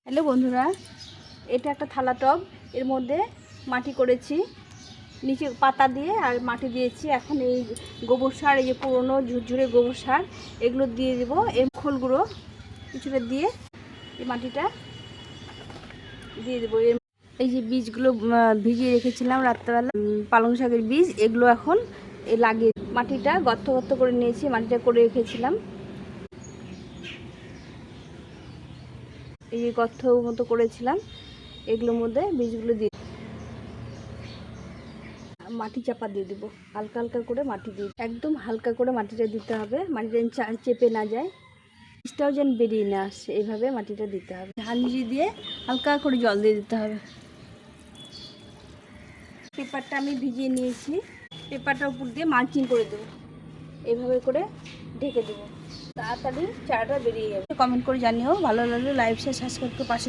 Hello বন্ধুরা, এটা একটা থালা টব। এর মধ্যে মাটি করেছি, নিচে পাতা দিয়ে আর মাটি দিয়েছি। এখন এই গোবর সার, এই যে পুরনো ঝুরঝুরে গোবর সার, এগুলো দিয়ে দেবো। এর খোলগুলো কিছুটা দিয়ে এই মাটিটা দিয়ে দেবো। এই যে বীজগুলো ভিজিয়ে রেখেছিলাম রাত্রেবেলা, পালং শাকের বীজ, এগুলো এখন লাগিয়ে মাটিটা গর্ত গর্ত করে নিয়েছি, মাটিটা করে রেখেছিলাম। এই যে গর্ত মতো করেছিলাম, এগুলোর মধ্যে বীজগুলো দিয়ে মাটি চাপা দিয়ে দেবো। হালকা হালকা করে মাটি দিয়ে, একদম হালকা করে মাটিটা দিতে হবে, মাটিটা যেন চেপে না যায়, বীজটাও যেন বেরিয়ে না আসে, এইভাবে মাটিটা দিতে হবে। হাঁড়ি দিয়ে হালকা করে জল দিয়ে দিতে হবে। পেপারটা আমি ভিজিয়ে নিয়েছি, পেপারটার উপর দিয়ে মালচিং করে দেবো, এইভাবে করে ঢেকে দেবো। তাড়াতাড়ি চারাটা বেরিয়ে যাবে। কমেন্ট করে জানিও, ভালো লাগলে লাইক শেয়ার সাবস্ক্রাইব করে পাশে